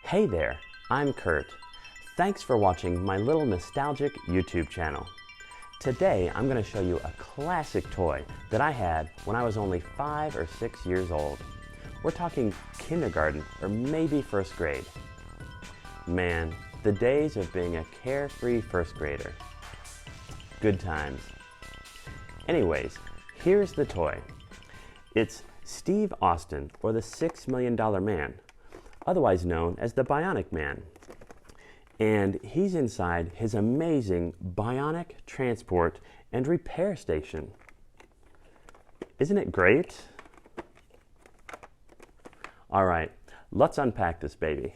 Hey there, I'm Kurt. Thanks for watching my little nostalgic YouTube channel. Today I'm going to show you a classic toy that I had when I was only 5 or 6 years old. We're talking kindergarten or maybe first grade. Man, the days of being a carefree first grader. Good times. Anyways, here's the toy. It's Steve Austin, or the $6 Million Man, otherwise known as the Bionic Man. And he's inside his amazing Bionic Transport and Repair Station. Isn't it great? All right, let's unpack this baby.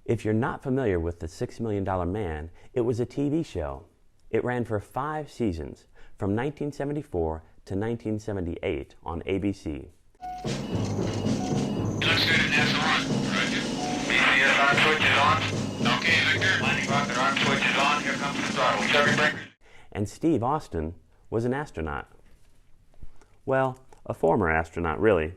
If you're not familiar with the $6 Million Man, it was a TV show. It ran for 5 seasons, from 1974 to 1978 on ABC. Looks good at NASA on. Roger. BCS arm switch is on. Okay, Victor. Landing rocket arm switch is on. Here comes the throttle. Circuit breaker. And Steve Austin was an astronaut. Well, a former astronaut, really.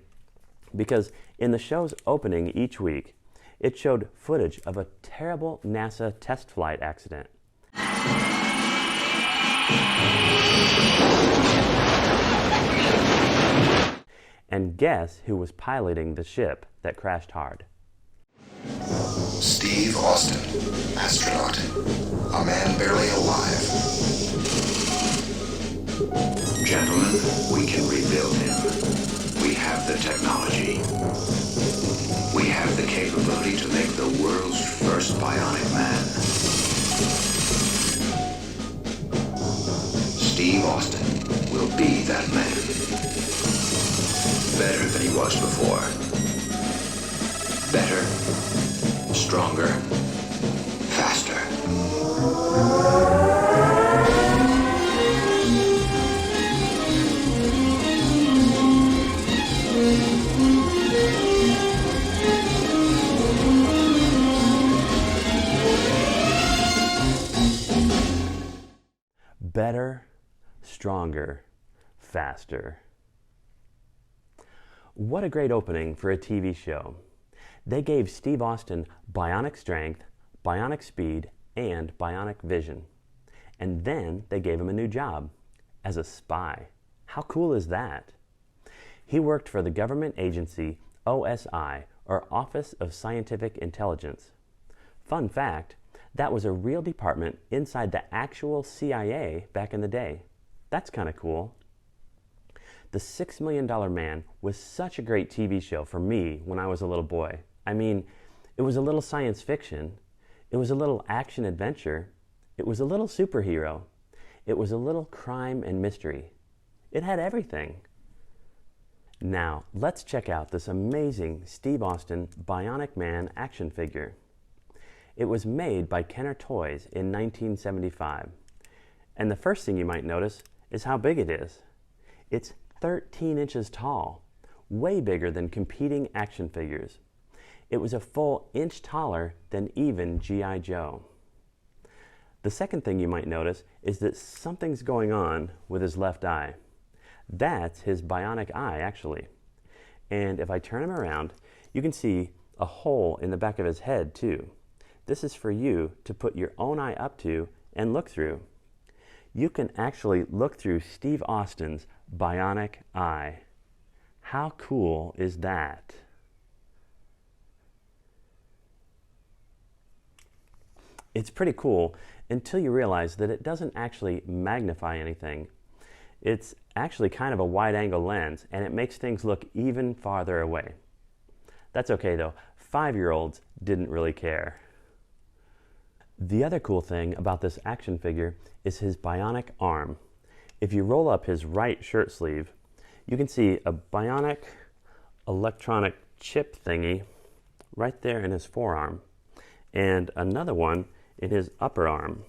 Because in the show's opening each week, it showed footage of a terrible NASA test flight accident. And guess who was piloting the ship that crashed hard? Steve Austin, astronaut, a man barely alive. Gentlemen, we can rebuild him. We have the technology. We have the capability to make the world's first bionic man. Steve Austin will be that man. Better than he was before. Better, stronger, faster. Better, stronger, faster. What a great opening for a TV show. They gave Steve Austin bionic strength, bionic speed, and bionic vision. And then they gave him a new job, as a spy. How cool is that? He worked for the government agency OSI, or Office of Scientific Intelligence. Fun fact, that was a real department inside the actual CIA back in the day. That's kind of cool. The $6 Million Man was such a great TV show for me when I was a little boy. I mean, it was a little science fiction. It was a little action adventure. It was a little superhero. It was a little crime and mystery. It had everything. Now, let's check out this amazing Steve Austin Bionic Man action figure. It was made by Kenner Toys in 1975. And the first thing you might notice is how big it is. It's 13 inches tall, way bigger than competing action figures. It was a full inch taller than even G.I. Joe. The second thing you might notice is that something's going on with his left eye. That's his bionic eye, actually. And if I turn him around, you can see a hole in the back of his head, too. This is for you to put your own eye up to and look through. You can actually look through Steve Austin's bionic eye. How cool is that? It's pretty cool until you realize that it doesn't actually magnify anything. It's actually kind of a wide-angle lens, and it makes things look even farther away. That's okay though. 5-year-olds didn't really care. The other cool thing about this action figure is his bionic arm. If you roll up his right shirt sleeve, you can see a bionic electronic chip thingy right there in his forearm, and another one in his upper arm.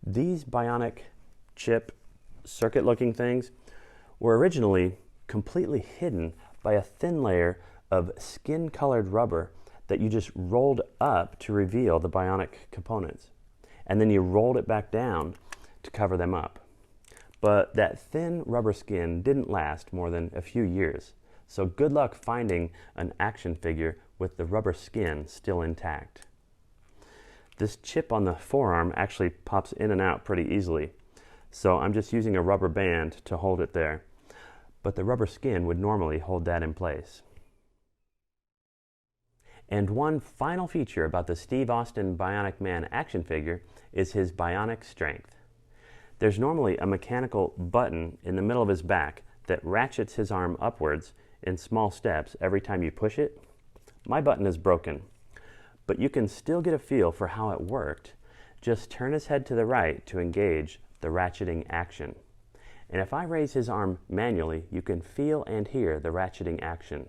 These bionic chip circuit-looking things were originally completely hidden by a thin layer of skin-colored rubber that you just rolled up to reveal the bionic components. And then you rolled it back down to cover them up. But that thin rubber skin didn't last more than a few years, so good luck finding an action figure with the rubber skin still intact. This chip on the forearm actually pops in and out pretty easily, so I'm just using a rubber band to hold it there. But the rubber skin would normally hold that in place. And one final feature about the Steve Austin Bionic Man action figure is his Bionic Strength. There's normally a mechanical button in the middle of his back that ratchets his arm upwards in small steps every time you push it. My button is broken, but you can still get a feel for how it worked. Just turn his head to the right to engage the ratcheting action. And if I raise his arm manually, you can feel and hear the ratcheting action.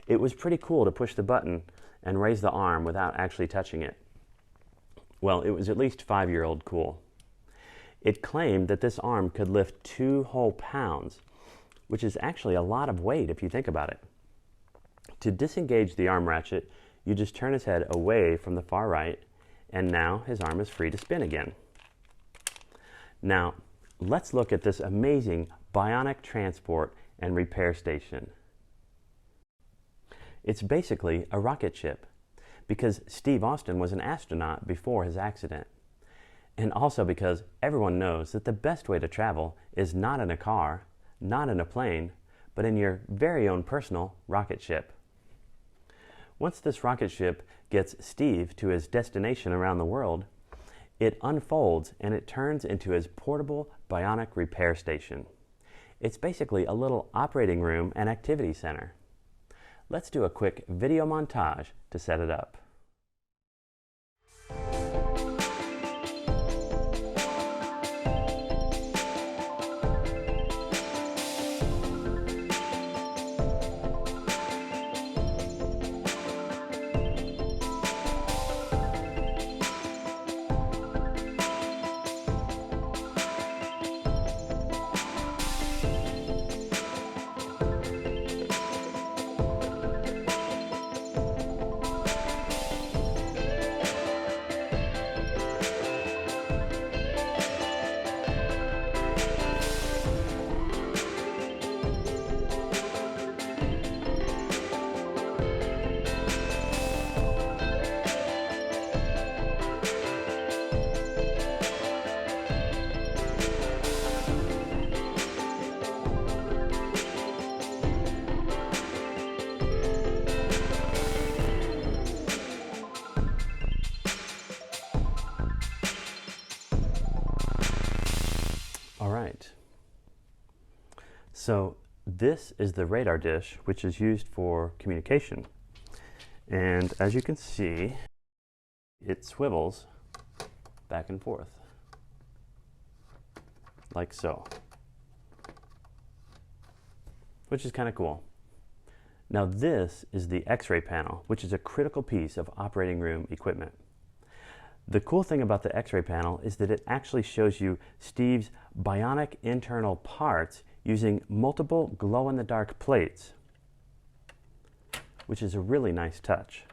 It was pretty cool to push the button and raise the arm without actually touching it. Well, it was at least 5-year-old cool. It claimed that this arm could lift 2 whole pounds, which is actually a lot of weight if you think about it. To disengage the arm ratchet, you just turn his head away from the far right, and now his arm is free to spin again. Now, let's look at this amazing bionic transport and repair station. It's basically a rocket ship, because Steve Austin was an astronaut before his accident. And also because everyone knows that the best way to travel is not in a car, not in a plane, but in your very own personal rocket ship. Once this rocket ship gets Steve to his destination around the world, it unfolds and it turns into his portable bionic repair station. It's basically a little operating room and activity center. Let's do a quick video montage to set it up. All right. So this is the radar dish, which is used for communication. And as you can see, it swivels back and forth, like so, which is kind of cool. Now this is the X-ray panel, which is a critical piece of operating room equipment. The cool thing about the X-ray panel is that it actually shows you Steve's bionic internal parts using multiple glow-in-the-dark plates, which is a really nice touch.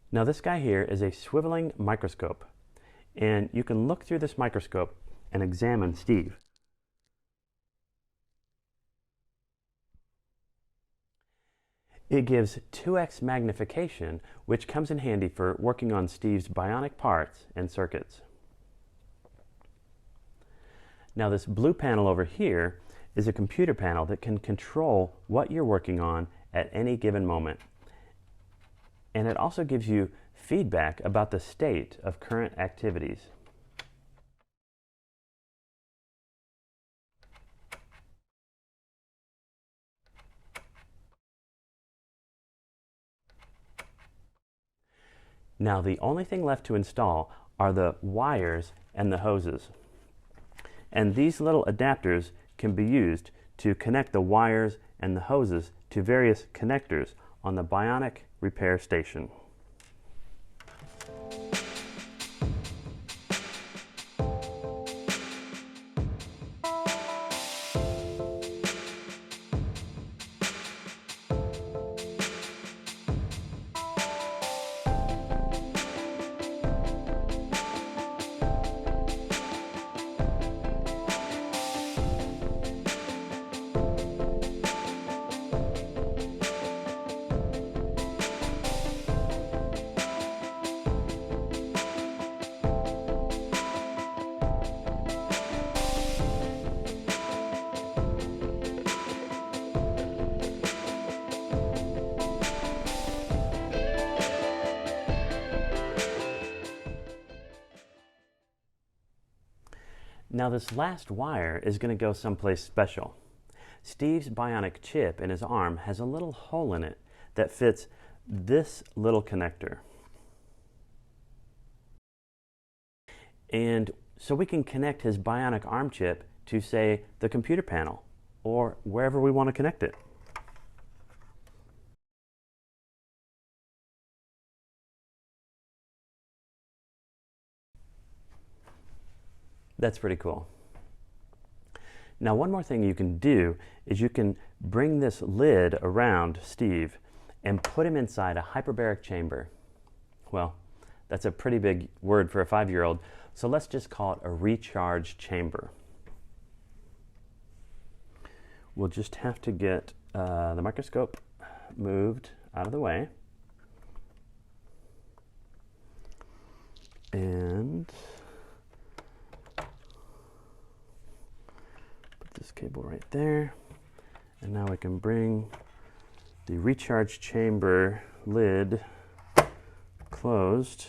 Now this guy here is a Swiveling Microscope, and you can look through this microscope and examine Steve. It gives 2x magnification, which comes in handy for working on Steve's bionic parts and circuits. Now this blue panel over here is a computer panel that can control what you're working on at any given moment. And it also gives you feedback about the state of current activities. Now the only thing left to install are the wires and the hoses. And these little adapters can be used to connect the wires and the hoses to various connectors on the Bionic repair station. Now this last wire is going to go someplace special. Steve's bionic chip in his arm has a little hole in it that fits this little connector. And so we can connect his bionic arm chip to, say, the computer panel or wherever we want to connect it. That's pretty cool. Now one more thing you can do is you can bring this lid around Steve and put him inside a hyperbaric chamber. Well, that's a pretty big word for a 5-year-old, so let's just call it a recharge chamber. We'll just have to get the microscope moved out of the way. And this cable right there, and now we can bring the recharge chamber lid closed.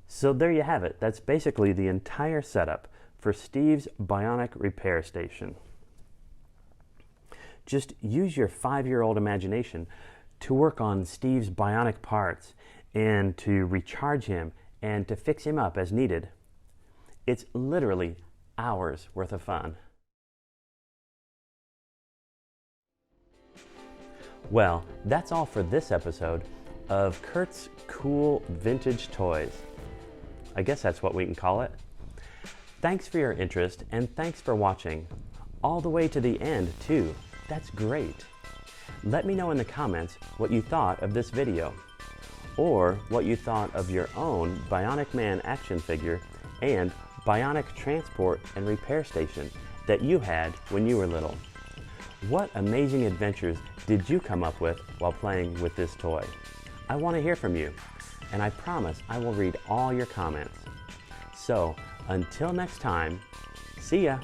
So there you have it. That's basically the entire setup for Steve's Bionic repair station. Just use your 5-year-old imagination to work on Steve's bionic parts and to recharge him and to fix him up as needed. It's literally hours worth of fun. Well, that's all for this episode of Kurt's Cool Vintage Toys. I guess that's what we can call it. Thanks for your interest and thanks for watching. All the way to the end too. That's great. Let me know in the comments what you thought of this video, or what you thought of your own Bionic Man action figure and Bionic transport and repair station that you had when you were little. What amazing adventures did you come up with while playing with this toy? I want to hear from you, and I promise I will read all your comments. So, until next time, see ya!